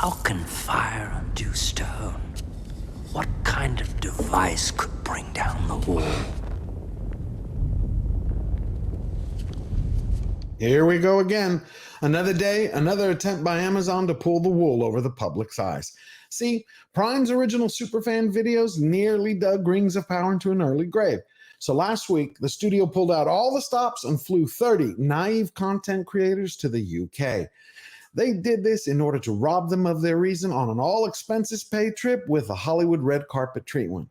How can fire undo stone? What kind of device could bring down the wall? Here we go again. Another day, another attempt by Amazon to pull the wool over the public's eyes. See, Prime's original Superfan videos nearly dug Rings of Power into an early grave. So last week, the studio pulled out all the stops and flew 30 naive content creators to the UK. They did this in order to rob them of their reason on an all-expenses-paid trip with a Hollywood red carpet treatment,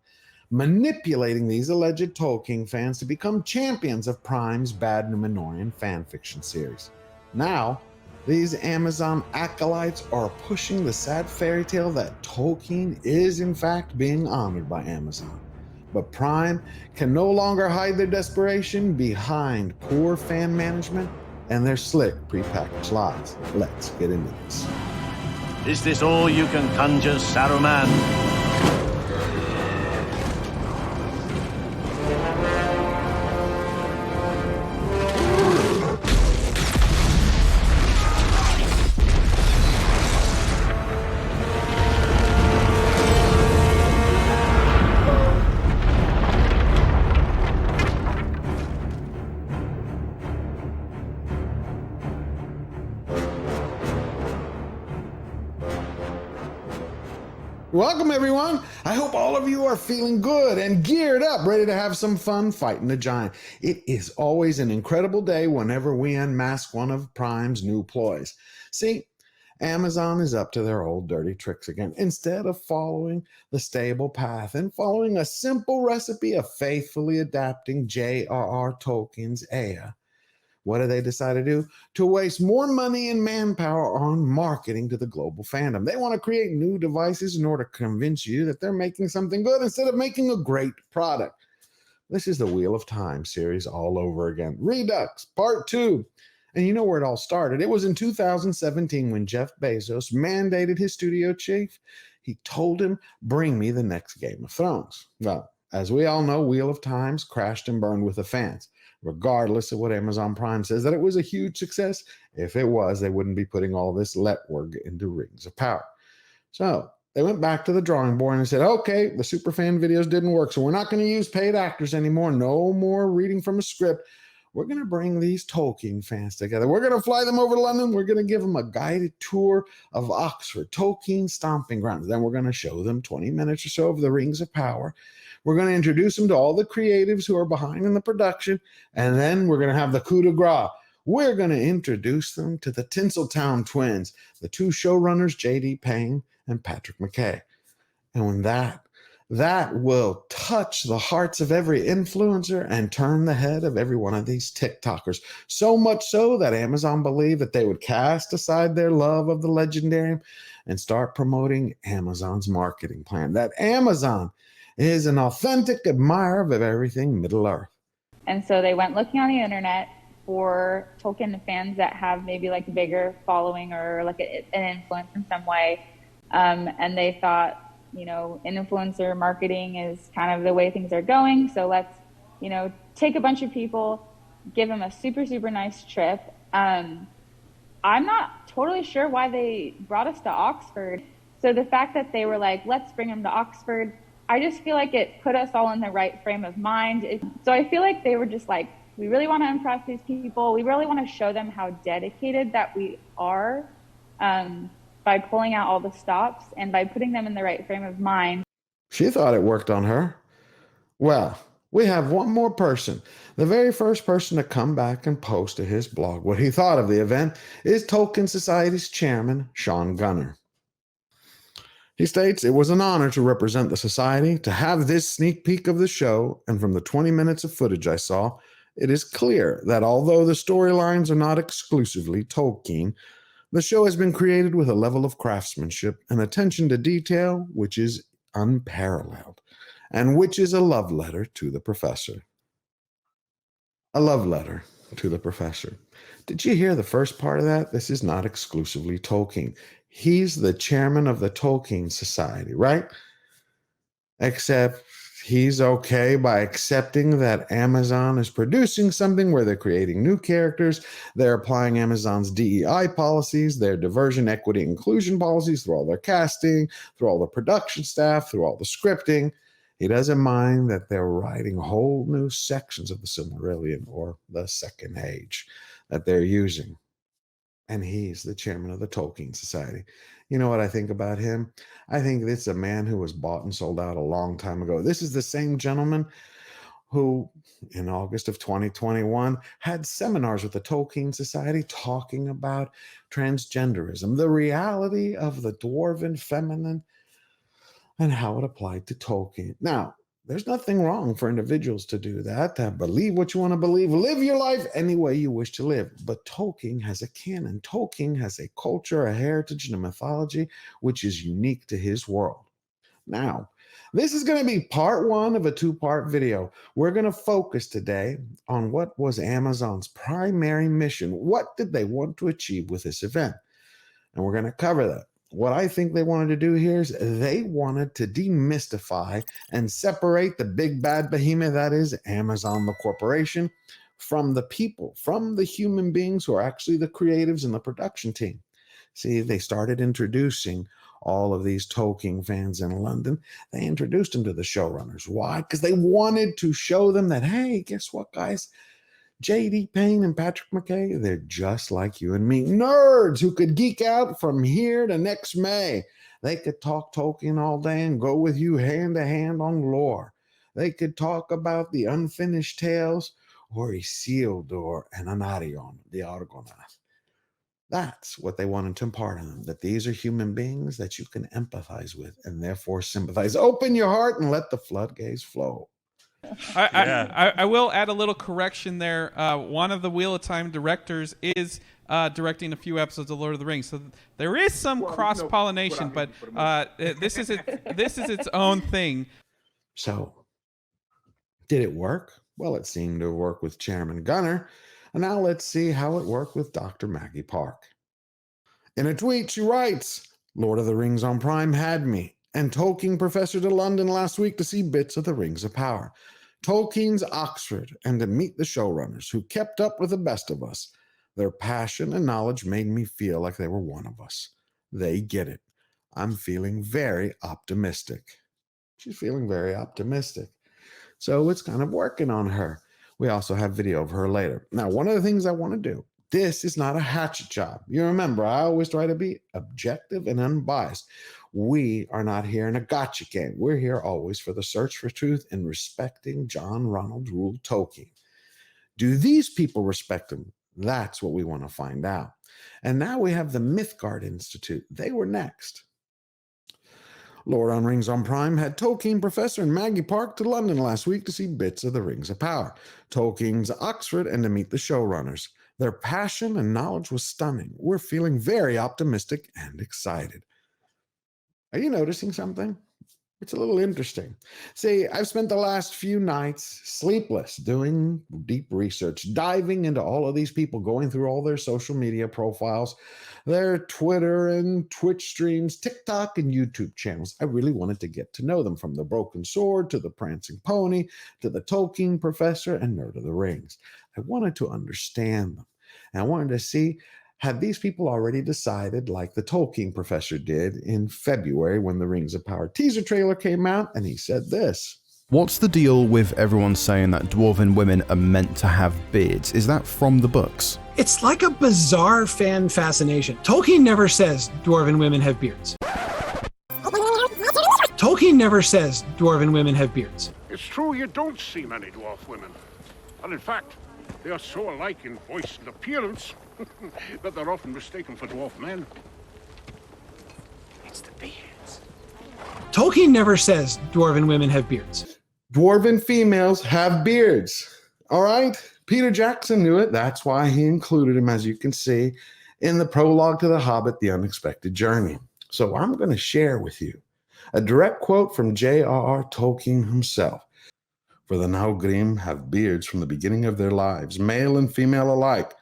manipulating these alleged Tolkien fans to become champions of Prime's Bad Numenorian fanfiction series. Now, these Amazon acolytes are pushing the sad fairy tale that Tolkien is in fact being honored by Amazon. But Prime can no longer hide their desperation behind poor fan management and their slick prepackaged lies. Let's get into this. Is this all you can conjure, Saruman? Welcome, everyone. I hope all of you are feeling good and geared up, ready to have some fun fighting the giant. It is always an incredible day whenever we unmask one of Prime's new ploys. See, Amazon is up to their old dirty tricks again. Instead of following the stable path and following a simple recipe of faithfully adapting J.R.R. Tolkien's Ea, what do they decide to do? To waste more money and manpower on marketing to the global fandom. They want to create new devices in order to convince you that they're making something good instead of making a great product. This is the Wheel of Time series all over again. Redux, Part 2. And you know where it all started. It was in 2017 when Jeff Bezos mandated his studio chief. He told him, bring me the next Game of Thrones. Well, as we all know, Wheel of Times crashed and burned with the fans. Regardless of what Amazon Prime says, that it was a huge success. If it was, they wouldn't be putting all this legwork into Rings of Power. So they went back to the drawing board and said, okay, the Superfan videos didn't work, so we're not going to use paid actors anymore. No more reading from a script. We're going to bring these Tolkien fans together. We're going to fly them over to London. We're going to give them a guided tour of Oxford, Tolkien stomping grounds. Then we're going to show them 20 minutes or so of the Rings of Power. We're going to introduce them to all the creatives who are behind in the production, and then we're going to have the coup de grace. We're going to introduce them to the Tinseltown twins, the two showrunners, J.D. Payne and Patrick McKay. And when that will touch the hearts of every influencer and turn the head of every one of these TikTokers. So much so that Amazon believed that they would cast aside their love of the legendarium and start promoting Amazon's marketing plan. That Amazon is an authentic admirer of everything Middle-earth. And so they went looking on the internet for Tolkien fans that have maybe like a bigger following or like an influence in some way. And they thought, you know, influencer marketing is kind of the way things are going. So let's, you know, take a bunch of people, give them a super, super nice trip. I'm not totally sure why they brought us to Oxford. So the fact that they were like, let's bring them to Oxford, I just feel like it put us all in the right frame of mind. So I feel like they were just like, we really want to impress these people. We really want to show them how dedicated that we are by pulling out all the stops and by putting them in the right frame of mind. She thought it worked on her. Well, we have one more person. The very first person to come back and post to his blog what he thought of the event is Tolkien Society's chairman, Sean Gunner. He states, it was an honor to represent the society, to have this sneak peek of the show, and from the 20 minutes of footage I saw, it is clear that although the storylines are not exclusively Tolkien, the show has been created with a level of craftsmanship and attention to detail which is unparalleled, and which is a love letter to the professor. A love letter to the professor. Did you hear the first part of that? This is not exclusively Tolkien. He's the chairman of the Tolkien Society, right? Except he's okay by accepting that Amazon is producing something where they're creating new characters. They're applying Amazon's DEI policies, their diversion, equity, inclusion policies through all their casting, through all the production staff, through all the scripting. He doesn't mind that they're writing whole new sections of the Silmarillion or the Second Age that they're using. And he's the chairman of the Tolkien Society. You know what I think about him? I think it's a man who was bought and sold out a long time ago. This is the same gentleman who, in August of 2021, had seminars with the Tolkien Society talking about transgenderism, the reality of the dwarven feminine, and how it applied to Tolkien. Now, there's nothing wrong for individuals to do that, to believe what you want to believe, live your life any way you wish to live. But Tolkien has a canon. Tolkien has a culture, a heritage, and a mythology which is unique to his world. Now, this is going to be part one of a two-part video. We're going to focus today on what was Amazon's primary mission. What did they want to achieve with this event? And we're going to cover that. What I think they wanted to do here is they wanted to demystify and separate the big bad behemoth that is Amazon, the corporation, from the people, from the human beings who are actually the creatives and the production team. See, they started introducing all of these Tolkien fans in London. They introduced them to the showrunners. Why? Because they wanted to show them that, hey, guess what, guys? J.D. Payne and Patrick McKay, they're just like you and me. Nerds who could geek out from here to next May. They could talk Tolkien all day and go with you hand to hand on lore. They could talk about the unfinished tales or Isildur and Anarion, the Argonath. That's what they wanted to impart on them, that these are human beings that you can empathize with and therefore sympathize. Open your heart and let the floodgates flow. I will add a little correction there. One of the Wheel of Time directors is directing a few episodes of Lord of the Rings, so there is some cross-pollination, but this is its own thing. So, did it work? Well, it seemed to work with Chairman Gunner, and now let's see how it worked with Dr. Maggie Park. In a tweet, she writes, "Lord of the Rings on Prime had me and Tolkien professor to London last week to see bits of the Rings of Power. Tolkien's Oxford and to meet the showrunners who kept up with the best of us. Their passion and knowledge made me feel like they were one of us. They get it. I'm feeling very optimistic." She's feeling very optimistic. So it's kind of working on her. We also have video of her later. Now, one of the things I want to do, this is not a hatchet job. You remember, I always try to be objective and unbiased. We are not here in a gotcha game. We're here always for the search for truth and respecting John Ronald Reuel Tolkien. Do these people respect him? That's what we want to find out. And now we have the Mythgard Institute. They were next. Lord on Rings on Prime had Tolkien professor and Maggie Park to London last week to see bits of the Rings of Power, Tolkien's Oxford, and to meet the showrunners. Their passion and knowledge was stunning. We're feeling very optimistic and excited. Are you noticing something? It's a little interesting. See, I've spent the last few nights sleepless doing deep research, diving into all of these people, going through all their social media profiles, their Twitter and Twitch streams, TikTok and YouTube channels. I really wanted to get to know them, from the Broken Sword to the Prancing Pony to the Tolkien Professor and Nerd of the Rings. I wanted to understand them. And I wanted to see, had these people already decided, like the Tolkien Professor did in February when the Rings of Power teaser trailer came out, and he said this. What's the deal with everyone saying that dwarven women are meant to have beards? Is that from the books? It's like a bizarre fan fascination. Tolkien never says dwarven women have beards. Tolkien never says dwarven women have beards. It's true you don't see many dwarf women. And in fact, they are so alike in voice and appearance that they're often mistaken for dwarf men. It's the beards. Tolkien never says dwarven women have beards. Dwarven females have beards. All right? Peter Jackson knew it. That's why he included him, as you can see, in the prologue to The Hobbit, The Unexpected Journey. So I'm going to share with you a direct quote from J.R.R. Tolkien himself. "For the Naugrim have beards from the beginning of their lives, male and female alike,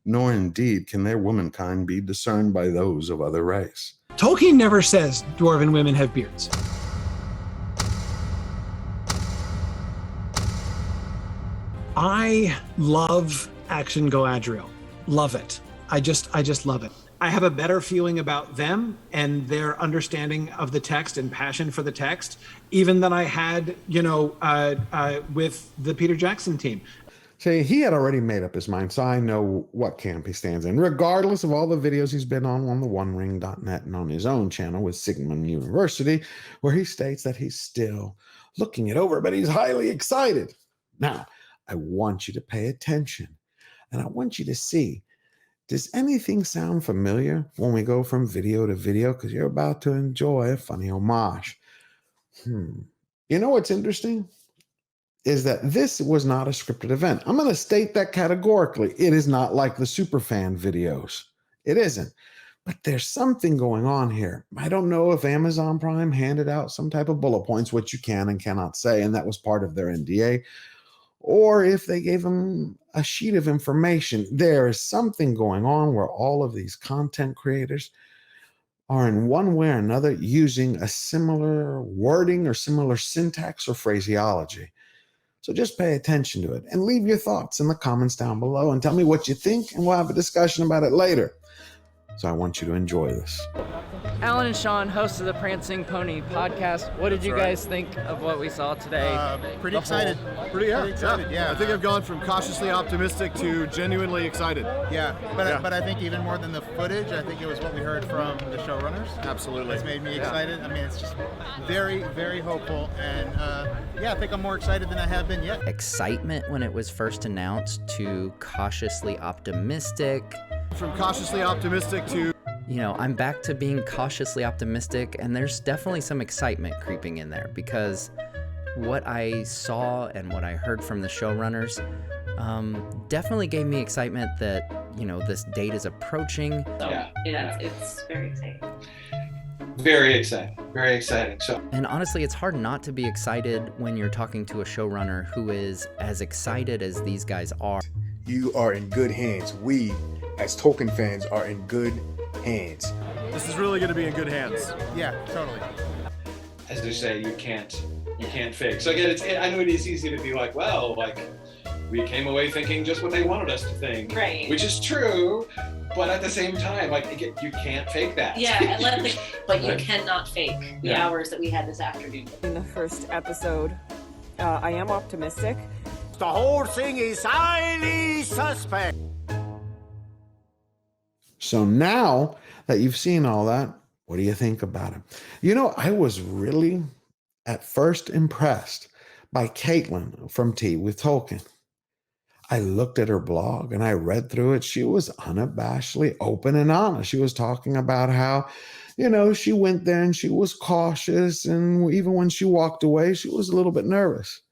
nor indeed can their womankind be discerned by those of other race." Tolkien never says dwarven women have beards. I love Action Galadriel. Love it. I just love it. I have a better feeling about them and their understanding of the text and passion for the text, even than I had, with the Peter Jackson team. See, he had already made up his mind, so I know what camp he stands in, regardless of all the videos he's been on the OneRing.net and on his own channel with Sigmund University, where he states that he's still looking it over, but he's highly excited. Now, I want you to pay attention, and I want you to see, does anything sound familiar when we go from video to video? Because you're about to enjoy a funny homage. You know what's interesting? Is that this was not a scripted event. I'm going to state that categorically. It is not like the Superfan videos. It isn't. But there's something going on here. I don't know if Amazon Prime handed out some type of bullet points, which you can and cannot say, and that was part of their NDA, or if they gave them a sheet of information. There is something going on where all of these content creators are in one way or another using a similar wording or similar syntax or phraseology. So just pay attention to it and leave your thoughts in the comments down below and tell me what you think, and we'll have a discussion about it later. So I want you to enjoy this. Alan and Sean, hosts of the Prancing Pony podcast. What did you guys think of what we saw today? Pretty excited. Pretty excited, yeah. I think I've gone from cautiously optimistic to genuinely excited. Yeah, but I think even more than the footage, I think it was what we heard from the showrunners. Absolutely. It's made me excited. I mean, it's just very, very hopeful, and I think I'm more excited than I have been yet. Excitement when it was first announced to cautiously optimistic. From cautiously optimistic to... I'm back to being cautiously optimistic, and there's definitely some excitement creeping in there because what I saw and what I heard from the showrunners definitely gave me excitement that, this date is approaching. So, it's very exciting. Very exciting. And honestly, it's hard not to be excited when you're talking to a showrunner who is as excited as these guys are. You are in good hands. We, as Tolkien fans, are in good hands. This is really going to be in good hands. Yeah, totally. As they say, you can't fake. So again, I know it is easy to be like, well, we came away thinking just what they wanted us to think, right? Which is true, but at the same time, you can't fake that. Yeah, but you cannot fake the hours that we had this afternoon. In the first episode, I am optimistic. The whole thing is highly suspect. So now that you've seen all that, what do you think about it? I was really at first impressed by Kaitlyn from Tea with Tolkien. I looked at her blog and I read through it. She was unabashedly open and honest. She was talking about how, she went there and she was cautious, and even when she walked away, she was a little bit nervous.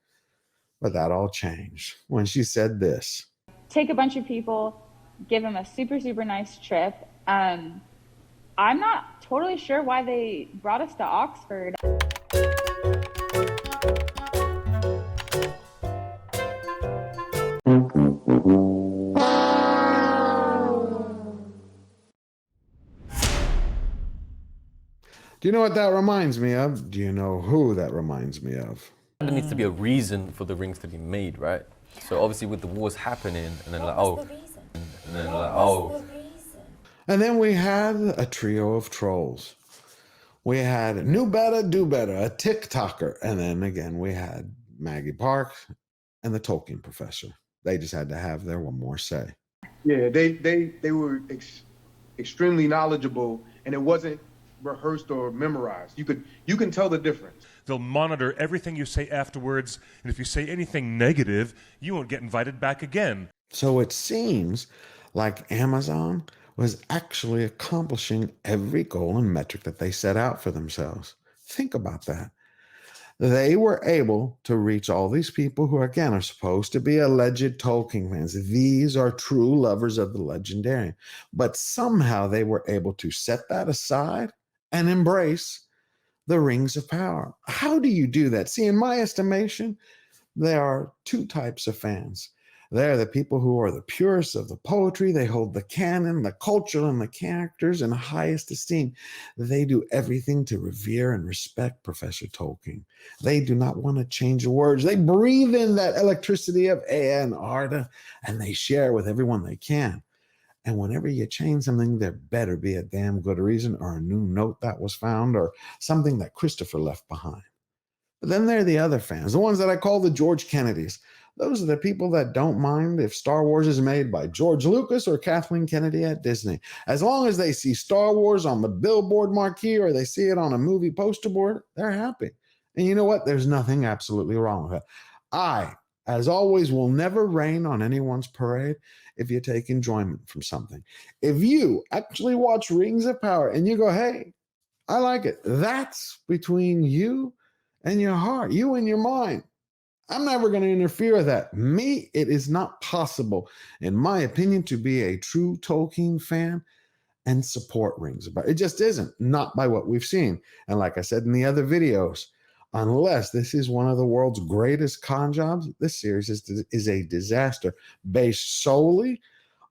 But that all changed when she said this. Take a bunch of people, give them a super, super nice trip. I'm not totally sure why they brought us to Oxford. Do you know what that reminds me of? Do you know who that reminds me of? There needs to be a reason for the rings to be made, right? So obviously with the wars happening, and then And then we had a trio of trolls. We had Knew Better, Do Better, a TikToker, and then again we had Maggie Park and the Tolkien professor. They just had to have their one more say. Yeah, they were extremely knowledgeable, and it wasn't rehearsed or memorized. You can tell the difference. They'll monitor everything you say afterwards, and if you say anything negative, you won't get invited back again. So it seems like Amazon was actually accomplishing every goal and metric that they set out for themselves. Think about that. They were able to reach all these people who, again, are supposed to be alleged Tolkien fans. These are true lovers of the legendarium. But somehow they were able to set that aside and embrace the rings of power. How do you do that? See, in my estimation, there are two types of fans. They're the people who are the purists of the poetry. They hold the canon, the culture, and the characters in highest esteem. They do everything to revere and respect Professor Tolkien. They do not want to change the words. They breathe in that electricity of Ea and Arda, and they share with everyone they can. And whenever you change something, there better be a damn good reason or a new note that was found or something that Christopher left behind. But then there are the other fans, the ones that I call the George Kennedys. Those are the people that don't mind if Star Wars is made by George Lucas or Kathleen Kennedy at Disney. As long as they see Star Wars on the billboard marquee or they see it on a movie poster board, they're happy. And you know what? There's nothing absolutely wrong with it. I, as always, will never rain on anyone's parade if you take enjoyment from something. If you actually watch Rings of Power and you go, hey, I like it, that's between you and your heart, you and your mind. I'm never going to interfere with that. Me, it is not possible, in my opinion, to be a true Tolkien fan and support Rings of Power. It just isn't, not by what we've seen. And like I said in the other videos, unless this is one of the world's greatest con jobs, this series is a disaster based solely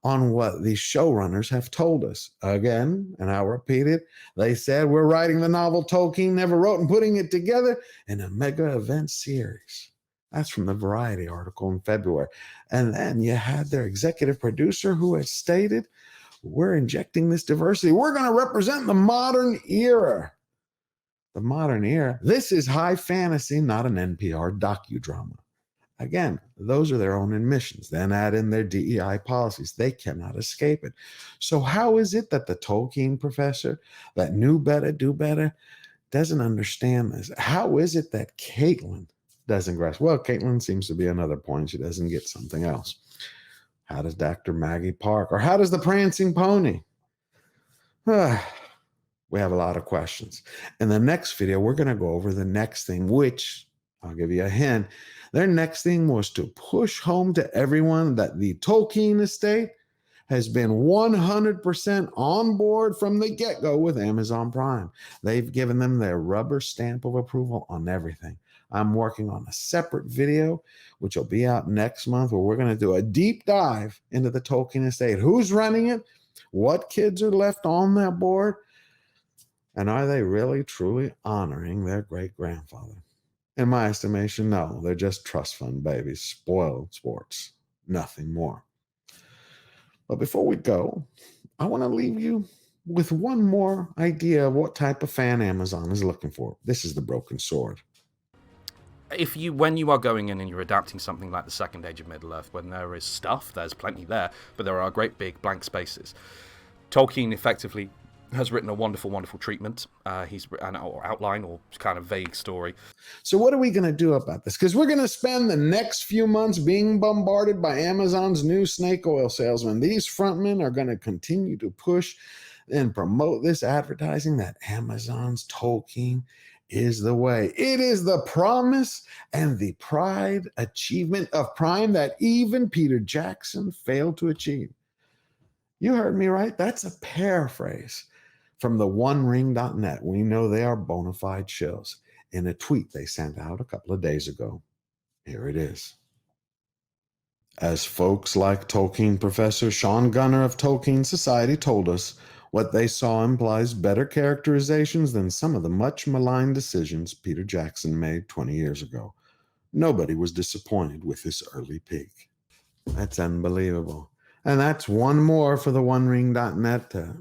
on what the showrunners have told us. Again, and I'll repeat it, they said we're writing the novel Tolkien never wrote and putting it together in a mega event series. That's from the Variety article in February. And then you had their executive producer who has stated, we're injecting this diversity. We're going to represent the modern era. The modern era. This is high fantasy, not an NPR docudrama. Again, those are their own admissions. Then add in their DEI policies. They cannot escape it. So how is it that the Tolkien professor that knew better, do better, doesn't understand this? How is it that Kaitlyn doesn't grasp? Well, Kaitlyn seems to be another point. She doesn't get something else. How does Dr. Maggie Park? Or how does the Prancing Pony? We have a lot of questions. In the next video, we're going to go over the next thing, which I'll give you a hint. Their next thing was to push home to everyone that the Tolkien estate has been 100% on board from the get-go with Amazon Prime. They've given them their rubber stamp of approval on everything. I'm working on a separate video, which will be out next month, where we're going to do a deep dive into the Tolkien estate. Who's running it? What kids are left on that board? And are they really, truly honoring their great-grandfather? In my estimation, no. They're just trust fund babies, spoiled sports, nothing more. But before we go, I want to leave you with one more idea of what type of fan Amazon is looking for. This is the broken sword. When you are going in and you're adapting something like the Second Age of Middle-earth, when there is stuff, there's plenty there, but there are great big blank spaces. Tolkien effectively has written a wonderful, wonderful treatment. He's written an outline or kind of vague story. So what are we going to do about this? Because we're going to spend the next few months being bombarded by Amazon's new snake oil salesman. These frontmen are going to continue to push and promote this advertising that Amazon's Tolkien is the way. It is the promise and the pride achievement of Prime that even Peter Jackson failed to achieve. You heard me right. That's a paraphrase from the OneRing.net. We know they are bona fide shills. In a tweet they sent out a couple of days ago. Here it is. As folks like Tolkien professor Sean Gunner of Tolkien Society told us, what they saw implies better characterizations than some of the much maligned decisions Peter Jackson made 20 years ago. Nobody was disappointed with this early peek. That's unbelievable. And that's one more for the OneRing.net to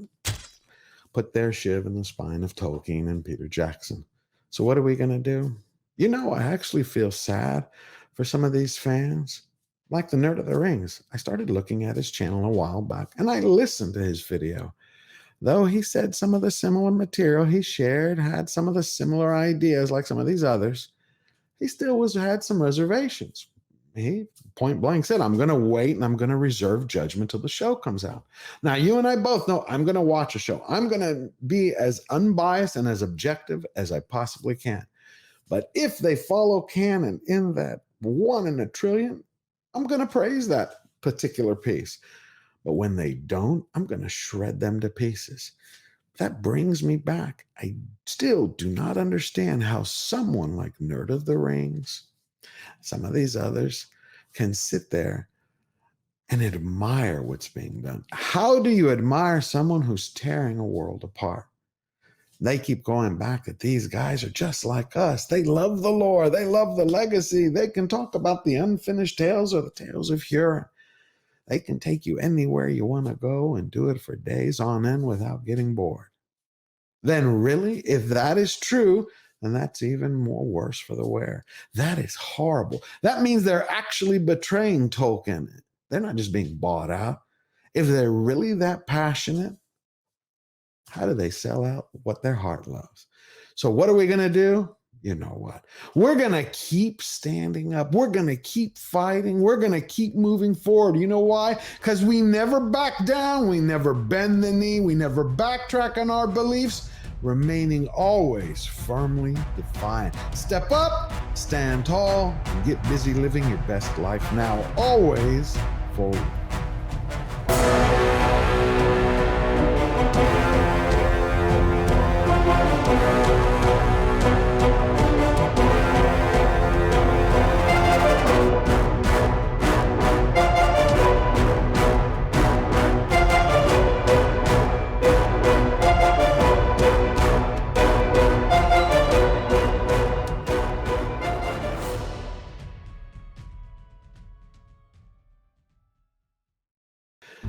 put their shiv in the spine of Tolkien and Peter Jackson. So what are we going to do? You know, I actually feel sad for some of these fans. Like the Nerd of the Rings. I started looking at his channel a while back, and I listened to his video. Though he said some of the similar material he shared had some of the similar ideas like some of these others, he still had some reservations. He point blank said, I'm going to wait and I'm going to reserve judgment till the show comes out. Now, you and I both know I'm going to watch a show. I'm going to be as unbiased and as objective as I possibly can. But if they follow canon in that 1 in a trillion, I'm going to praise that particular piece. But when they don't, I'm going to shred them to pieces. That brings me back. I still do not understand how someone like Nerd of the Rings, some of these others, can sit there and admire what's being done. How do you admire someone who's tearing a world apart? They keep going back that these guys are just like us. They love the lore. They love the legacy. They can talk about the unfinished tales or the tales of Huron. They can take you anywhere you want to go and do it for days on end without getting bored. Then really, if that is true, then that's even more worse for the wearer. That is horrible. That means they're actually betraying Tolkien. They're not just being bought out. If they're really that passionate, how do they sell out what their heart loves? So what are we going to do? You know what? We're going to keep standing up. We're going to keep fighting. We're going to keep moving forward. You know why? Because we never back down. We never bend the knee. We never backtrack on our beliefs, remaining always firmly defiant. Step up, stand tall, and get busy living your best life now. Always forward.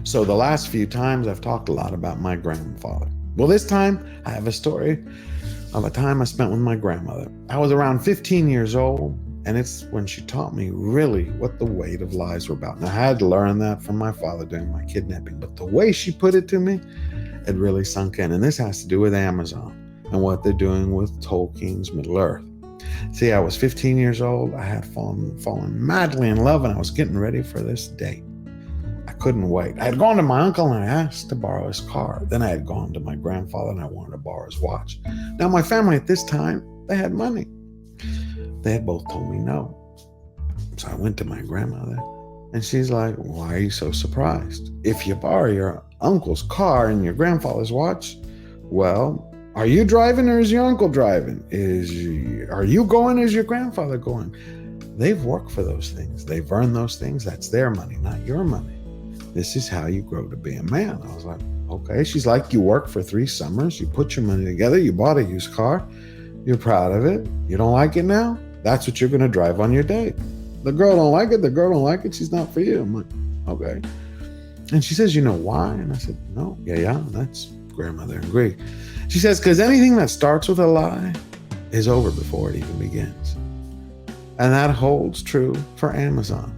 So the last few times I've talked a lot about my grandfather. Well, this time I have a story of a time I spent with my grandmother. I was around 15 years old, and it's when she taught me really what the weight of lies were about. And I had to learn that from my father during my kidnapping, but the way she put it to me, it really sunk in. And this has to do with Amazon and what they're doing with Tolkien's Middle-earth. See, I was 15 years old. I had fallen madly in love, and I was getting ready for this date. I couldn't wait. I had gone to my uncle and I asked to borrow his car. Then I had gone to my grandfather and I wanted to borrow his watch. Now, my family at this time, they had money. They had both told me no. So I went to my grandmother and she's like, why are you so surprised? If you borrow your uncle's car and your grandfather's watch, well, are you driving or is your uncle driving? Are you going or is your grandfather going? They've worked for those things. They've earned those things. That's their money, not your money. This is how you grow to be a man. I was like, okay. She's like, you worked for 3 summers. You put your money together. You bought a used car. You're proud of it. You don't like it now? That's what you're going to drive on your date. The girl don't like it. The girl don't like it. She's not for you. I'm like, okay. And she says, you know why? And I said, no. Yeah. That's grandmother in Greek. She says, because anything that starts with a lie is over before it even begins. And that holds true for Amazon.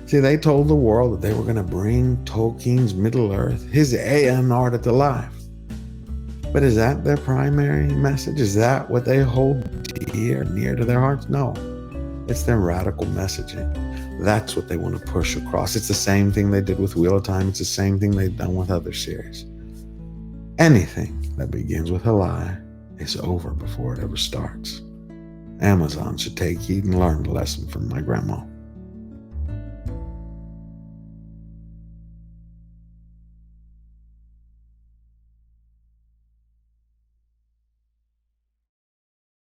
See, they told the world that they were going to bring Tolkien's Middle-earth, his Aeonard, to life. But is that their primary message? Is that what they hold near to their hearts? No. It's their radical messaging. That's what they want to push across. It's the same thing they did with Wheel of Time. It's the same thing they've done with other series. Anything that begins with a lie is over before it ever starts. Amazon should take heed and learn the lesson from my grandma.